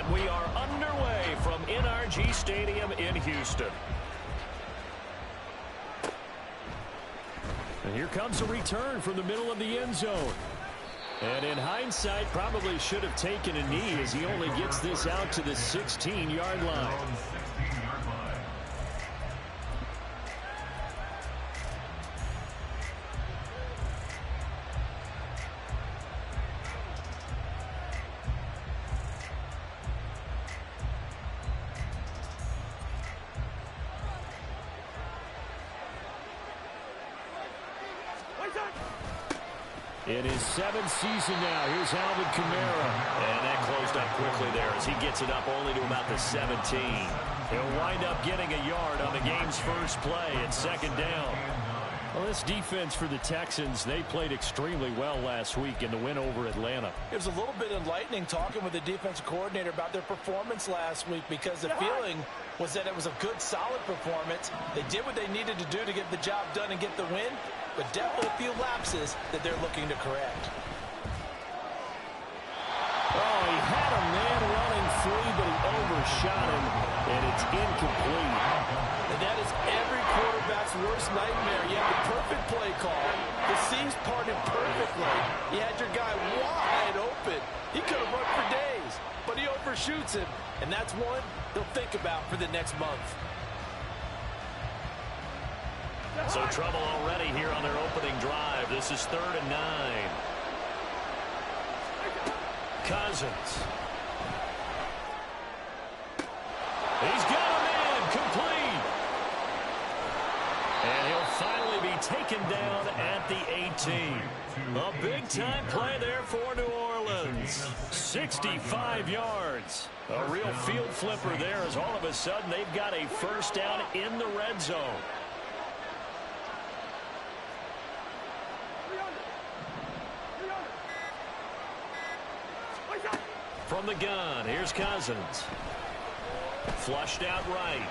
And we are underway from NRG Stadium in Houston. And here comes a return from the middle of the end zone. And in hindsight, probably should have taken a knee as he only gets this out to the 16-yard line. In his 7th season now, here's Alvin Kamara. And that closed up quickly there as he gets it up only to about the 17. He'll wind up getting a yard on the game's first play at 2nd down. Well, this defense for the Texans, they played extremely well last week in the win over Atlanta. It was a little bit enlightening talking with the defensive coordinator about their performance last week because the feeling was that it was a good, solid performance. They did what they needed to do to get the job done and get the win, but definitely a few lapses that they're looking to correct. Oh, he had a man running free, but he overshot him, and it's incomplete. And that is every quarterback's worst nightmare. You have the perfect play call. The seams parted perfectly. You had your guy wide open. He could have run for days, but he overshoots him. And that's one they'll think about for the next month. So trouble already here on their opening drive. This is 3rd and 9. Cousins. He's got a man complete. And he'll finally be taken down at the 18. A big-time play there for New Orleans. 65 yards. A real field flipper there as all of a sudden they've got a first down in the red zone. From the gun, here's Cousins. Flushed out right.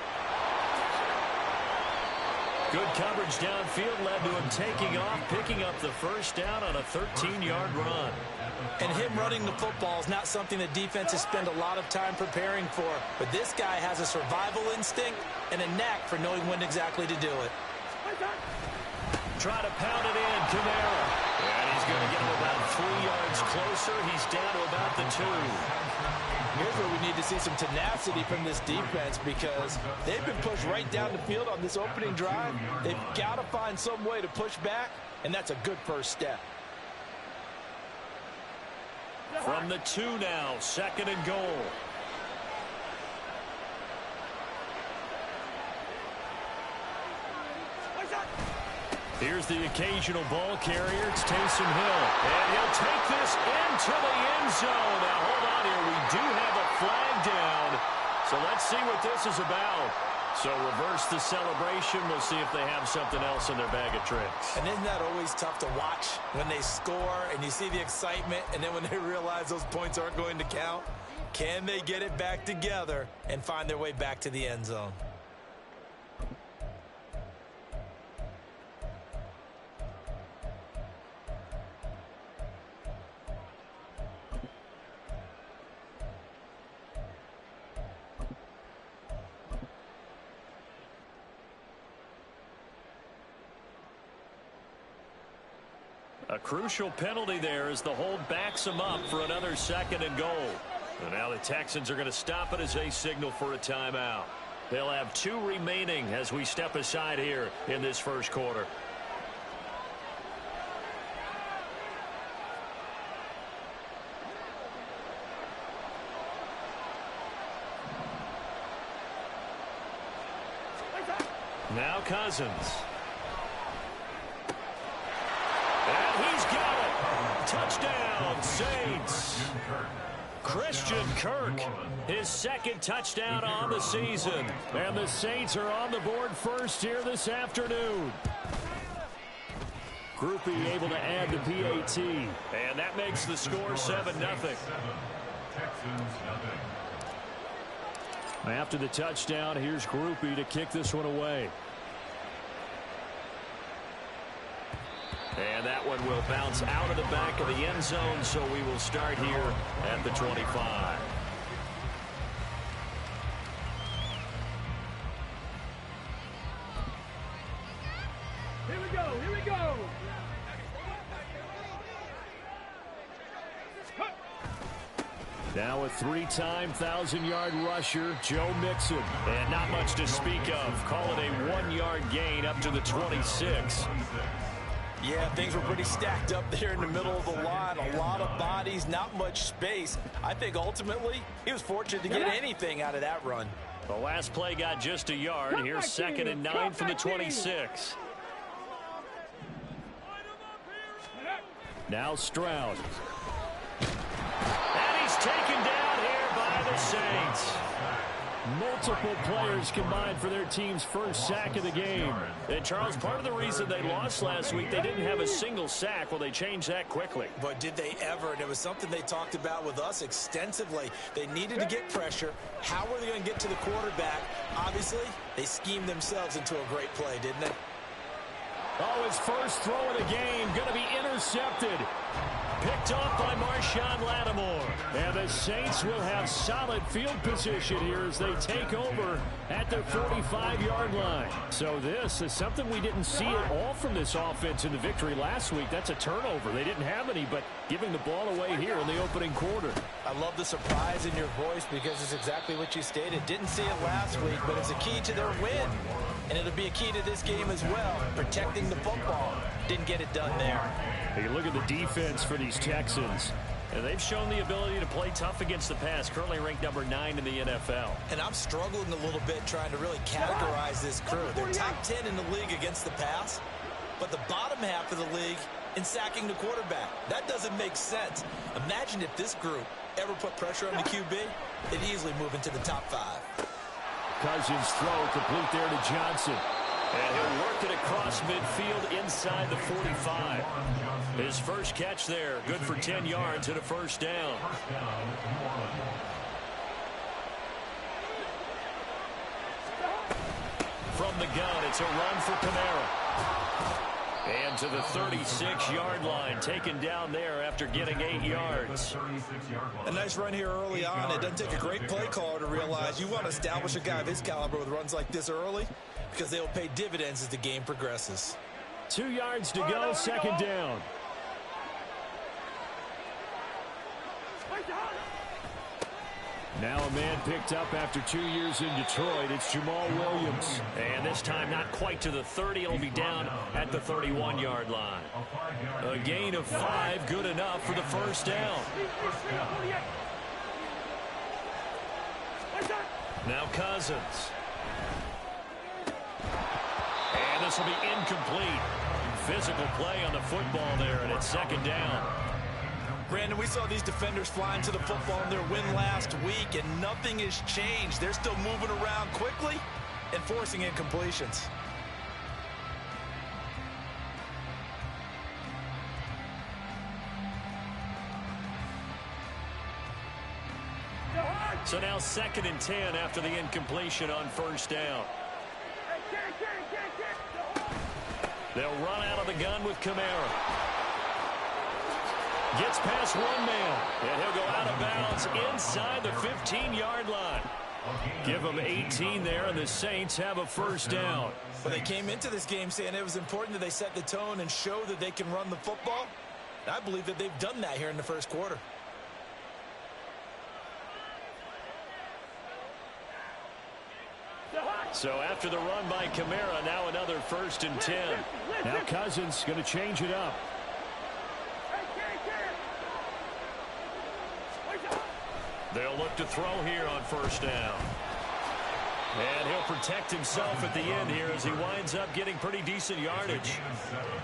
Good coverage downfield led to him taking off, picking up the first down on a 13-yard run. And him running the football is not something that defenses spend a lot of time preparing for. But this guy has a survival instinct and a knack for knowing when exactly to do it. Try to pound it in, Kamara. And he's going to get him about 3 yards closer. He's down to about the 2. Here's where we need to see some tenacity from this defense because they've been pushed right down the field on this opening drive. They've got to find some way to push back, and that's a good first step. From the 2 now, 2nd and goal. Here's the occasional ball carrier. It's Taysom Hill. And he'll take this into the end zone. Now, hold on here. We do have a flag down. So let's see what this is about. So reverse the celebration. We'll see if they have something else in their bag of tricks. And isn't that always tough to watch when they score and you see the excitement and then when they realize those points aren't going to count? Can they get it back together and find their way back to the end zone? A crucial penalty there as the hold backs them up for another 2nd and goal. And now the Texans are going to stop it as they signal for a timeout. They'll have 2 remaining as we step aside here in this first quarter. Now Cousins. And he's got it. Touchdown, Saints. Christian Kirk, his 2nd touchdown on the season. And the Saints are on the board first here this afternoon. Groupie able to add the PAT. And that makes the score 7-0. After the touchdown, here's Groupie to kick this one away. And that one will bounce out of the back of the end zone, so we will start here at the 25. Now a three-time 1,000-yard rusher, Joe Mixon. And not much to speak of. Call it a 1-yard gain up to the 26. Yeah, things were pretty stacked up there in the middle of the line. A lot of bodies, not much space. I think ultimately he was fortunate to get anything out of that run. The last play got just a yard. Here's 2nd and 9 from the 26. Now Stroud. And he's taken down here by the Saints. Multiple players combined for their team's first sack of the game. And, Charles, part of the reason they lost last week, they didn't have a single sack. Well, they changed that quickly. But did they ever? And it was something they talked about with us extensively. They needed to get pressure. How were they going to get to the quarterback? Obviously, they schemed themselves into a great play, didn't they? Oh, his first throw of the game going to be intercepted. Picked off by Marshawn Lattimore. And the Saints will have solid field position here as they take over at their 45-yard line. So this is something we didn't see at all from this offense in the victory last week. That's a turnover. They didn't have any, but giving the ball away here in the opening quarter. I love the surprise in your voice because it's exactly what you stated. Didn't see it last week, but it's a key to their win. And it'll be a key to this game as well, protecting the football. Didn't get it done there. Hey, look at the defense for these Texans. And they've shown the ability to play tough against the pass, currently ranked number 9 in the NFL. And I'm struggling a little bit trying to really categorize this crew. They're top 10 in the league against the pass, but the bottom half of the league in sacking the quarterback. That doesn't make sense. Imagine if this group ever put pressure on the QB, they'd easily move into the top 5. Cousins throw complete there to Johnson. And he'll work it across midfield inside the 45. His first catch there, good for 10 yards and a first down. From the gun, it's a run for Kamara. And to the 36-yard line, taken down there after getting 8 yards. A nice run here early on. It doesn't take a great play caller to realize you want to establish a guy of his caliber with runs like this early because they'll pay dividends as the game progresses. 2 yards to go, second down. Now a man picked up after 2 years in Detroit. It's Jamal Williams. And this time not quite to the 30. It'll be down at the 31-yard line. A gain of 5, good enough for the first down. Now Cousins. And this will be incomplete. Physical play on the football there, and it's second down. Brandon, we saw these defenders flying to the football in their win last week, and nothing has changed. They're still moving around quickly and forcing incompletions. So now 2nd and 10 after the incompletion on first down. They'll run out of the gun with Kamara. Gets past one man, and he'll go out of bounds inside the 15-yard line. Give them 18 there, and the Saints have a first down. But they came into this game saying it was important that they set the tone and show that they can run the football. And I believe that they've done that here in the first quarter. So after the run by Kamara, now another 1st and 10. Now Cousins going to change it up. They'll look to throw here on first down. And he'll protect himself at the end here as he winds up getting pretty decent yardage.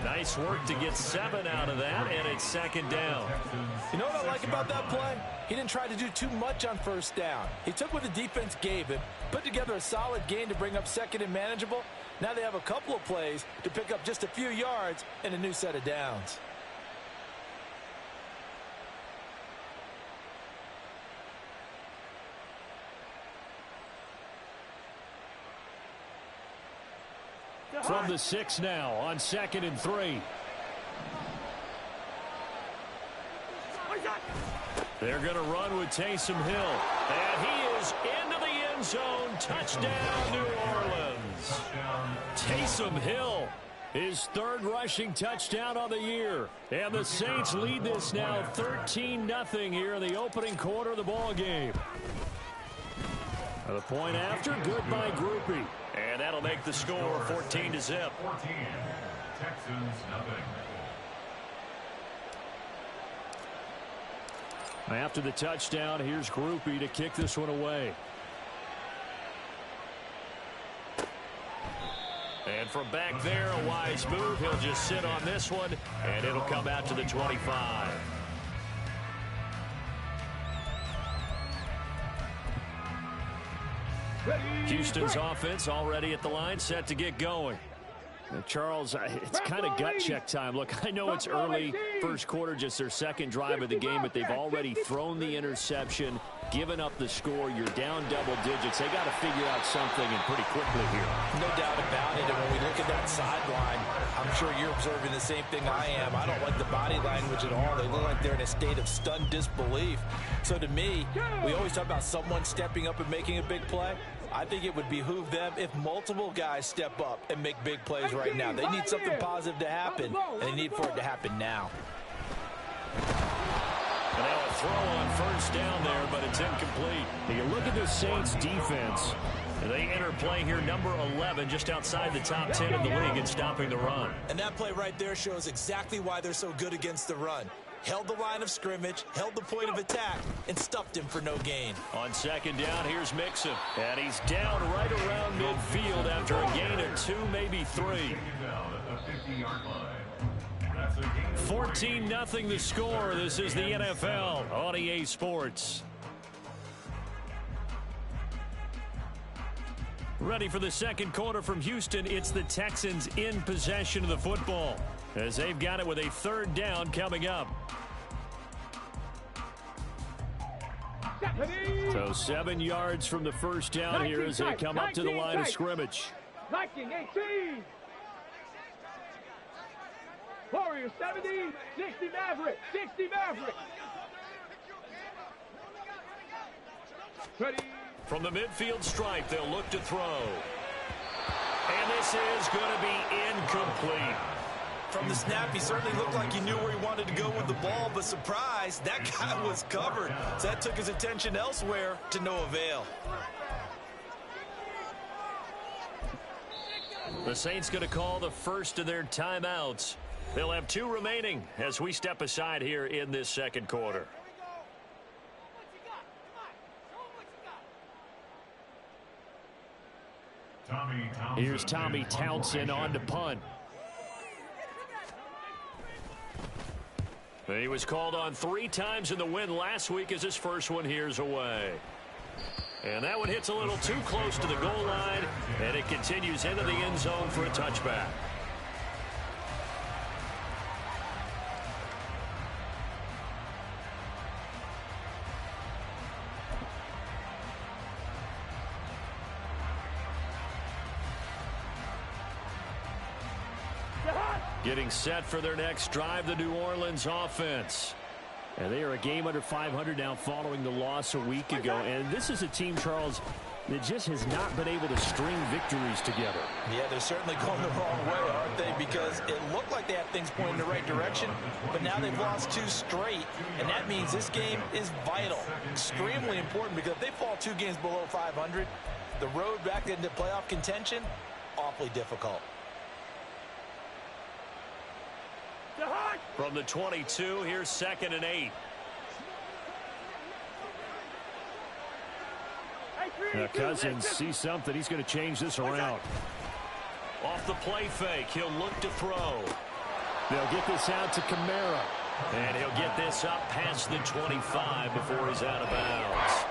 Nice work to get 7 out of that, and it's second down. You know what I like about that play? He didn't try to do too much on first down. He took what the defense gave him, put together a solid gain to bring up second and manageable. Now they have a couple of plays to pick up just a few yards and a new set of downs. From the 6 now on 2nd and 3. They're going to run with Taysom Hill. And he is into the end zone. Touchdown, New Orleans. Taysom Hill His third rushing touchdown on the year. And the Saints lead this now 13-0 here in the opening quarter of the ball game. The point after, good by Grupe. And that'll make the score 14-0. 14, Texans nothing. After the touchdown, here's Grupe to kick this one away. And from back there, a wise move. He'll just sit on this one, and it'll come out to the 25. Houston's offense already at the line, set to get going. Charles, it's kind of gut check time. Look, I know it's early, first quarter, just their second drive of the game, but they've already thrown the interception, given up the score. You're down double digits. They got to figure out something, and pretty quickly here. No doubt about it. And when we look at that sideline, I'm sure you're observing the same thing I am. I don't like the body language at all. They look like they're in a state of stunned disbelief. So to me, we always talk about someone stepping up and making a big play. I think it would behoove them if multiple guys step up and make big plays right now. They need something positive to happen, and they need for it to happen now. And now a throw on first down there, but it's incomplete. You look at the Saints defense. They enter play here, number 11, just outside the top 10 of the league in stopping the run. And that play right there shows exactly why they're so good against the run. Held the line of scrimmage, held the point of attack, and stuffed him for no gain. On second down, here's Mixon. And he's down right around midfield after a gain of 2, maybe 3. 14-0 the score. This is the NFL on EA Sports. Ready for the second quarter from Houston. It's the Texans in possession of the football, as they've got it with a third down coming up. So 7 yards from the first down here as they come up to the line of scrimmage. 19, 18. Warriors 70, 60 Maverick, 60 Maverick. Ready. From the midfield stripe, they'll look to throw. And this is going to be incomplete. From the snap, he certainly looked like he knew where he wanted to go with the ball, but surprise, that guy was covered. So that took his attention elsewhere to no avail. The Saints going to call the first of their timeouts. They'll have 2 remaining as we step aside here in this second quarter. Here's Tommy Townsend on to punt. He was called on 3 times in the win last week as his first one here's away. And that one hits a little too close to the goal line, and it continues into the end zone for a touchback. Getting set for their next drive, the New Orleans offense. And they are a game under 500 now following the loss a week ago. And this is a team, Charles, that just has not been able to string victories together. Yeah, they're certainly going the wrong way, aren't they? Because it looked like they had things pointing in the right direction, but now they've lost 2 straight, and that means this game is vital, extremely important, because if they fall 2 games below 500, the road back into playoff contention, awfully difficult. From the 22, here's 2nd and 8. Now Cousins sees something. He's going to change this around. Off the play fake, he'll look to throw. They'll get this out to Kamara. And he'll get this up past the 25 before he's out of bounds.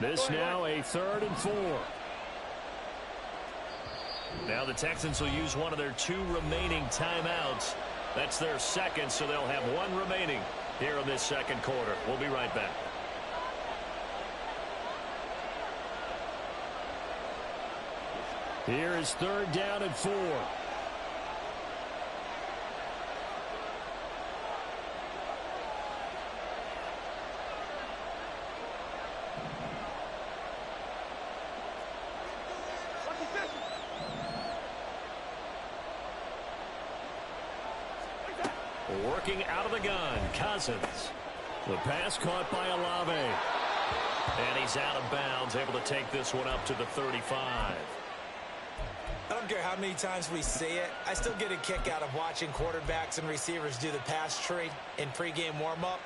This now a 3rd and 4. Now the Texans will use one of their 2 remaining timeouts. That's their second, so they'll have 1 remaining here in this second quarter. We'll be right back. Here is 3rd down and 4. Working out of the gun, Cousins. The pass caught by Olave. And he's out of bounds, able to take this one up to the 35. I don't care how many times we see it. I still get a kick out of watching quarterbacks and receivers do the pass tree in pregame warm-up.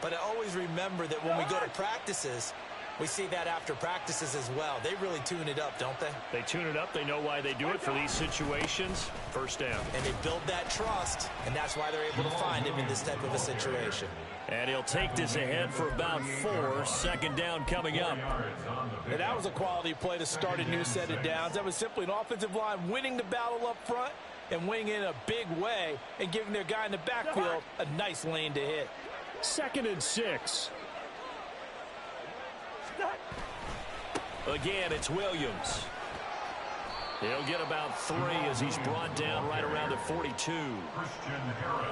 But I always remember that when we go to practices, we see that after practices as well. They really tune it up, don't they? They tune it up. They know why they do it for these situations. 1st down. And they build that trust, and that's why they're able to find him in this type of a situation. And he'll take this ahead for about 4. 2nd down coming up. And that was a quality play to start a new set of downs. That was simply an offensive line winning the battle up front and winning it in a big way and giving their guy in the backfield a nice lane to hit. 2nd and 6. Again, it's Williams. He'll get about 3 as he's brought down right around the 42.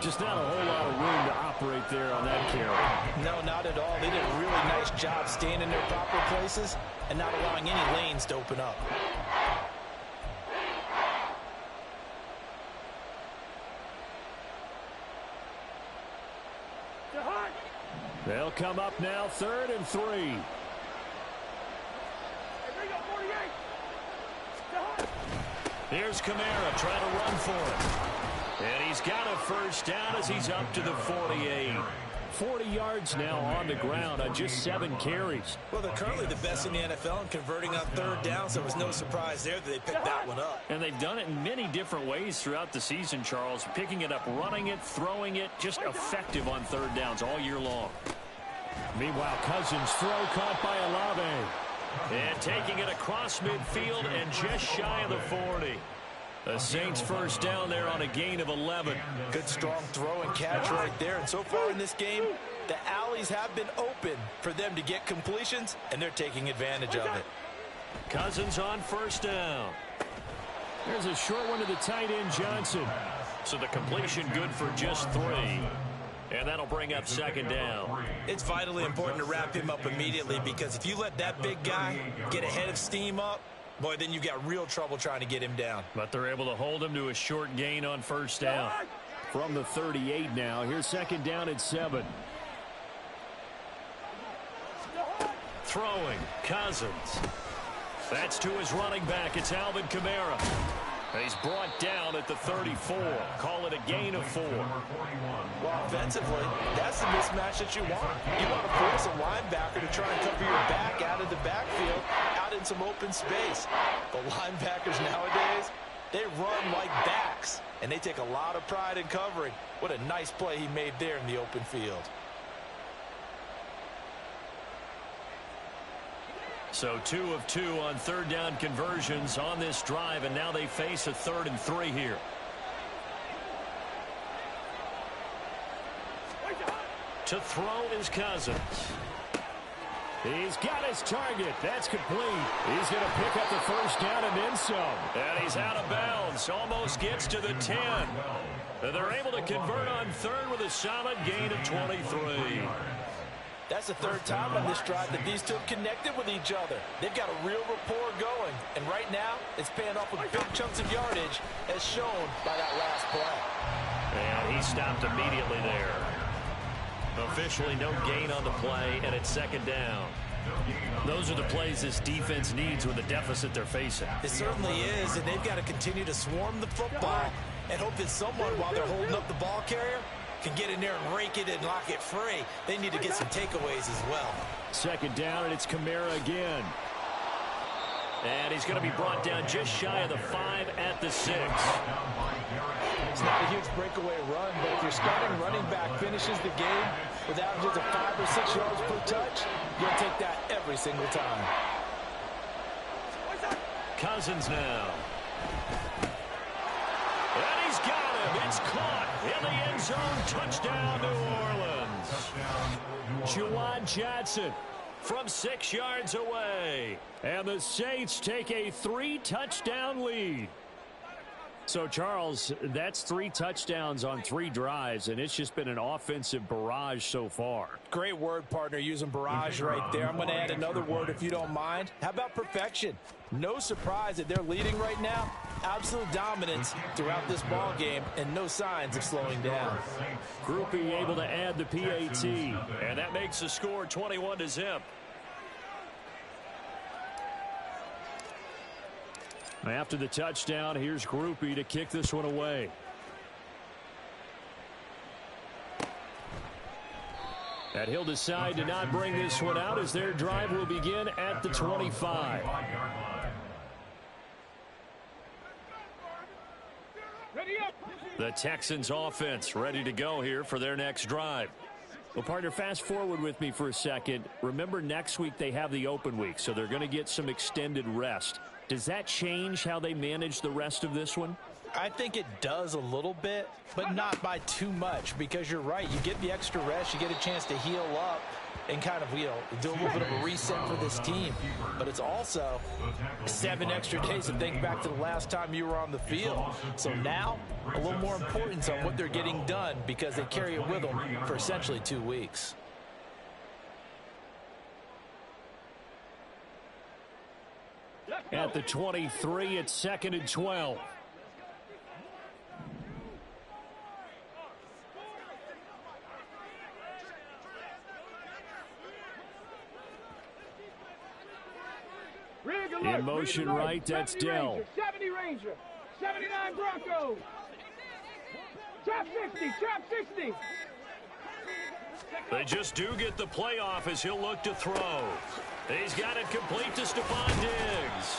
Just not a whole lot of room to operate there on that carry. No, not at all. They did a really nice job staying in their proper places and not allowing any lanes to open up. They'll come up now, 3rd and 3. Here's Kamara trying to run for it. And he's got a 1st down as he's up to the 48. 40 yards now on the ground on just 7 carries. Well, they're currently the best in the NFL in converting on 3rd down, so it was no surprise there that they picked that one up. And they've done it in many different ways throughout the season, Charles. Picking it up, running it, throwing it, just effective on 3rd downs all year long. Meanwhile, Cousins' throw caught by Olave. And taking it across midfield and just shy of the 40. The Saints 1st down there on a gain of 11. Good strong throw and catch right there. And so far in this game, the alleys have been open for them to get completions, and they're taking advantage of it. Cousins on 1st down. There's a short one to the tight end, Johnson. So the completion good for just 3. And that'll bring up 2nd down. It's vitally important to wrap him up immediately because if you let that big guy get ahead of steam up, boy, then you've got real trouble trying to get him down. But they're able to hold him to a short gain on 1st down. From the 38 now, here's 2nd down and 7. Throwing, Cousins. That's to his running back. It's Alvin Kamara. He's brought down at the 34. Call it a gain of 4. Well, offensively, that's the mismatch that you want. You want to force a linebacker to try and cover your back out of the backfield, out in some open space. The linebackers nowadays, they run like backs, and they take a lot of pride in covering. What a nice play he made there in the open field. So 2 of 2 on 3rd down conversions on this drive, and now they face a 3rd and 3 here. To throw is Cousins. He's got his target. That's complete. He's going to pick up the 1st down and then some. And he's out of bounds. Almost gets to the 10. And they're able to convert on 3rd with a solid gain of 23. That's the 3rd time on this drive that these two have connected with each other. They've got a real rapport going. And right now, it's paying off with big chunks of yardage, as shown by that last play. And he stopped immediately there. Officially no gain on the play, and it's 2nd down. Those are the plays this defense needs with the deficit they're facing. It certainly is, and they've got to continue to swarm the football and hope that someone, while they're holding up the ball carrier, can get in there and rake it and lock it free. They need to get some takeaways as well. 2nd down, and it's Kamara again. And he's going to be brought down just shy of the 5 at the 6. It's not a huge breakaway run, but if your starting running back finishes the game with averages of 5 or 6 yards per touch, you'll take that every single time. Cousins now. And he's got him. him. It's caught in the end zone. Touchdown, New Orleans. Juwan Johnson from 6 yards away. And the Saints take a 3-touchdown lead. So, Charles, that's 3 touchdowns on 3 drives, and it's just been an offensive barrage so far. Great word, partner, using barrage right there. I'm going to add another word if you don't mind. How about perfection? No surprise that they're leading right now. Absolute dominance throughout this ball game and no signs of slowing down. Grupe able to add the PAT, and that makes the score 21-0. After the touchdown, here's Grupe to kick this one away. And he'll decide to not bring this one out as their drive will begin at the 25. The Texans offense ready to go here for their next drive. Well, partner, fast forward with me for a second. Remember, next week they have the open week, so they're going to get some extended rest. Does that change how they manage the rest of this one? I think it does a little bit, but not by too much, because you're right. You get the extra rest, you get a chance to heal up and kind of, do a little bit of a reset for this team. But it's also 7 extra days to think back to the last time you were on the field. So now, a little more importance on what they're getting done because they carry it with them for essentially 2 weeks. At the 23, it's 2nd and 12. In motion right, that's Dell. 70 Ranger, 79 Broncos. Trap 60, trap 60. They just do get the playoff as he'll look to throw. He's got it complete to Stephon Diggs.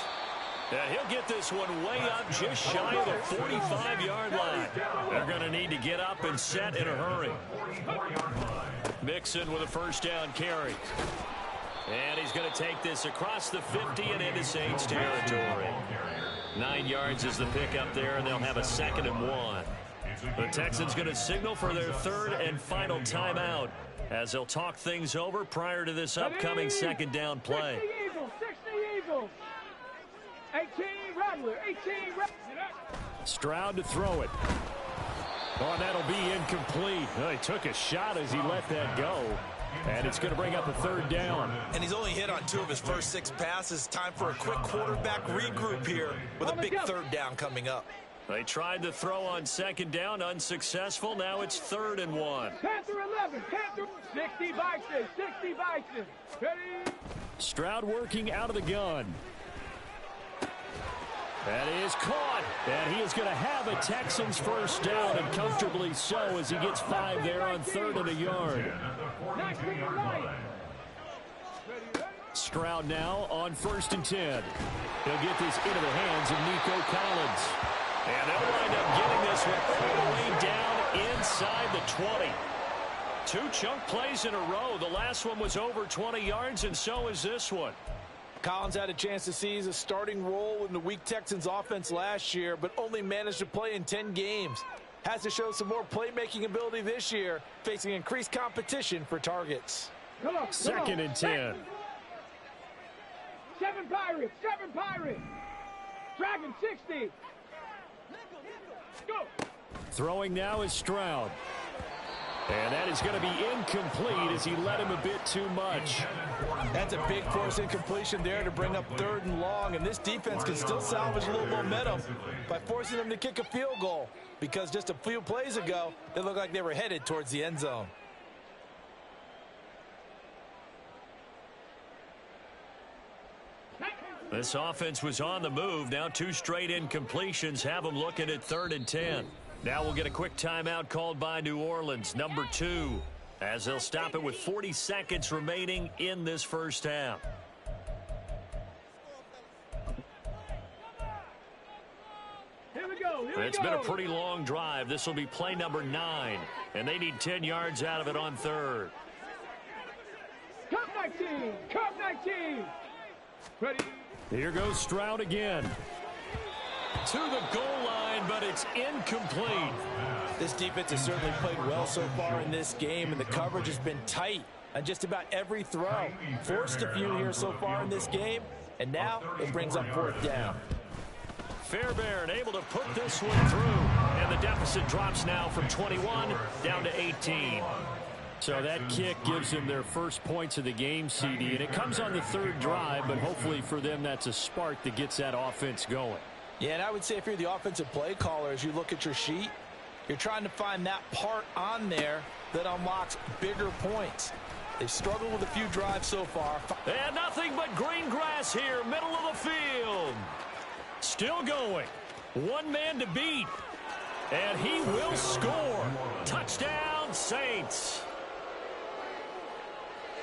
He'll get this one way up just shy of the 45-yard line. They're going to need to get up and set in a hurry. Mixon with a first down carry. And he's going to take this across the 50 and into Saints territory. 9 yards is the pickup there, and they'll have a 2nd and 1. The Texans going to signal for their 3rd and final timeout as they'll talk things over prior to this upcoming 2nd down play. 60 Eagles, 60 Eagles. 18 Rattler, 18 Rattler. Stroud to throw it. Oh, that'll be incomplete. He took a shot as he let that go. And it's going to bring up a 3rd down. And he's only hit on 2 of his first 6 passes. Time for a quick quarterback regroup here with a big 3rd down coming up. They tried to throw on 2nd down, unsuccessful. Now it's 3rd and 1. Panther 11, Panther 60 Bison, 60 Bison. Ready? Stroud working out of the gun. That is caught, and he is going to have a Texans first down, and comfortably so as he gets 5 there on 3rd and a yard. Stroud now on 1st and 10. He'll get this into the hands of Nico Collins. And they'll wind up getting this one all the way down inside the 20. 2 chunk plays in a row. The last one was over 20 yards, and so is this one. Collins had a chance to seize a starting role in the weak Texans offense last year, but only managed to play in 10 games. Has to show some more playmaking ability this year, facing increased competition for targets. 2nd and 10. 7 Pirates, 7 Pirates. Dragon 60. Go. Throwing now is Stroud. And that is going to be incomplete as he let him a bit too much. That's a big force incompletion there to bring up 3rd and long. And this defense can still salvage a little momentum by forcing them to kick a field goal. Because just a few plays ago, they looked like they were headed towards the end zone. This offense was on the move. Now 2 straight incompletions have them looking at 3rd and 10. Now we'll get a quick timeout called by New Orleans, number 2, as they'll stop it with 40 seconds remaining in this first half. Here we go. It's been a pretty long drive. This will be play number 9, and they need 10 yards out of it on 3rd. Cup 19, Cup 19. Ready? Here goes Stroud again. to the goal line, but it's incomplete. This defense has certainly played well so far in this game, and the coverage has been tight on just about every throw. Forced a few here so far in this game, and now it brings up fourth down. Fairbairn able to put this one through, and the deficit drops now from 21 down to 18. So that kick gives them their first points of the game, CD, and it comes on the third drive, but hopefully for them that's a spark that gets that offense going. Yeah, and I would say if you're the offensive play caller, as you look at your sheet, you're trying to find that part on there that unlocks bigger points. They've struggled with a few drives so far. And nothing but green grass here, middle of the field. Still going. One man to beat. And he will score. Touchdown, Saints.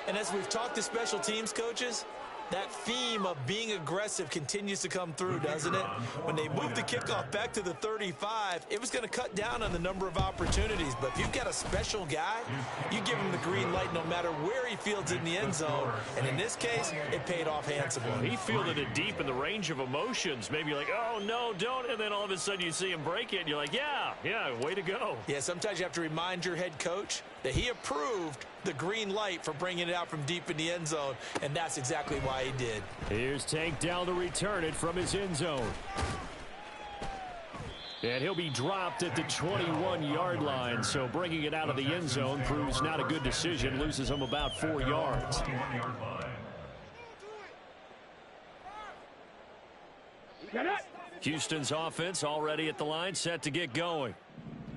And as we've talked to special teams coaches, that theme of being aggressive continues to come through, doesn't it? When they moved the kickoff back to the 35, it was going to cut down on the number of opportunities. But if you've got a special guy, you give him the green light no matter where he fields it in the end zone. And in this case, it paid off handsomely. He fielded it deep in the range of emotions. Maybe like, oh, no, don't. And then all of a sudden you see him break it, and you're like, yeah, way to go. Yeah, sometimes you have to remind your head coach that he approved the green light for bringing it out from deep in the end zone, and that's exactly why he did. Here's Tank down to return it from his end zone. And he'll be dropped at the 21-yard line, so bringing it out of the end zone proves not a good decision, loses him about 4 yards. Houston's offense already at the line, set to get going.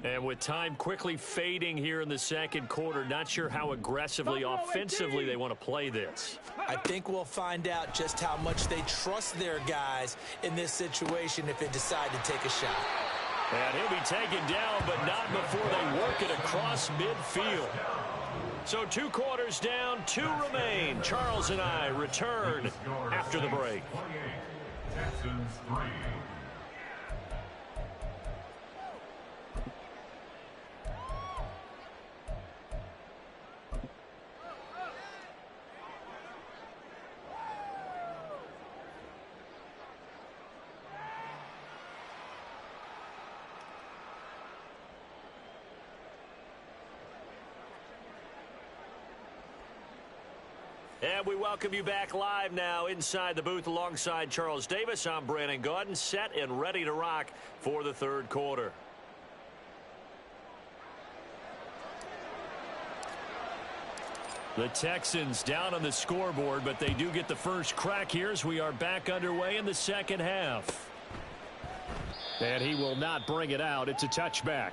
And with time quickly fading here in the second quarter, not sure how aggressively, offensively they want to play this. I think we'll find out just how much they trust their guys in this situation if they decide to take a shot. And he'll be taken down, but not before they work it across midfield. So 2 quarters down, 2 remain. Charles and I return after the break. Texans 3. And we welcome you back live now inside the booth alongside Charles Davis. I'm Brandon Gaudin, set and ready to rock for the third quarter. The Texans down on the scoreboard, but they do get the first crack here as we are back underway in the second half. And he will not bring it out. It's a touchback.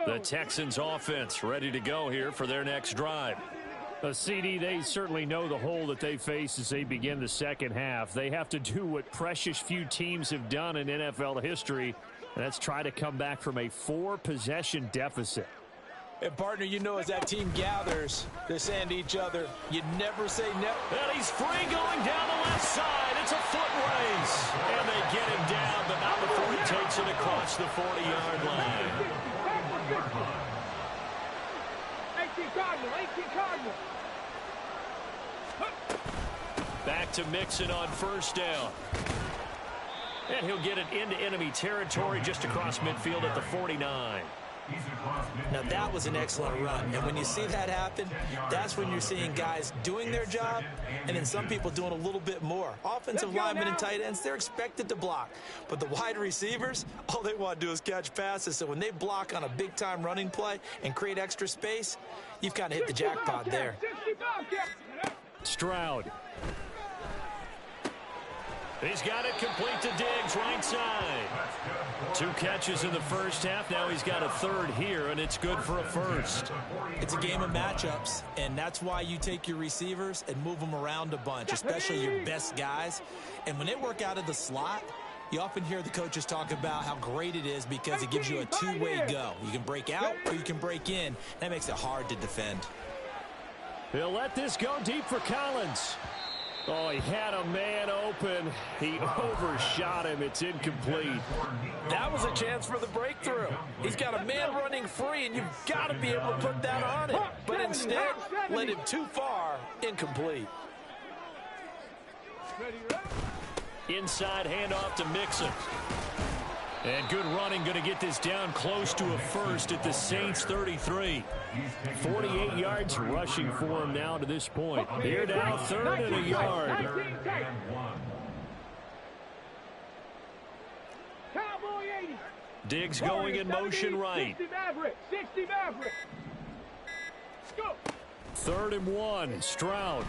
The Texans offense ready to go here for their next drive. CD, they certainly know the hole that they face as they begin the second half. They have to do what precious few teams have done in NFL history, and that's try to come back from a 4-possession deficit. And, partner, you know as that team gathers, they're saying to each other, you never say never. And he's free going down the left side. It's a foot race. And they get him down, but not before he takes it across the 40-yard line. 18 Cardinal. Back to Mixon on first down. And he'll get it into enemy territory just across midfield at the 49. Now that was an excellent run, and when you see that happen, that's when you're seeing guys doing their job and then some people doing a little bit more. Offensive linemen and tight ends, they're expected to block, but the wide receivers, all they want to do is catch passes. So when they block on a big-time running play and create extra space, you've kind of hit the jackpot there. Stroud. He's got it complete to Diggs, right side. 2 catches in the first half. Now he's got a third here, and it's good for a first. It's a game of matchups, and that's why you take your receivers and move them around a bunch, especially your best guys. And when they work out of the slot, you often hear the coaches talk about how great it is because it gives you a two-way go. You can break out or you can break in. That makes it hard to defend. He'll let this go deep for Collins. Oh, he had a man open. He overshot him. It's incomplete. That was a chance for the breakthrough. He's got a man running free, and you've got to be able to put that on him. But instead, led him too far, incomplete. Inside handoff to Mixon. And good running, going to get this down close to a first at the Saints 33. 48 yards rushing for him now to this point. Here now, 3rd and a yard. Cowboy 80. Diggs going in motion right. 60 Maverick. 60 Maverick. Go. 3rd and 1. Stroud.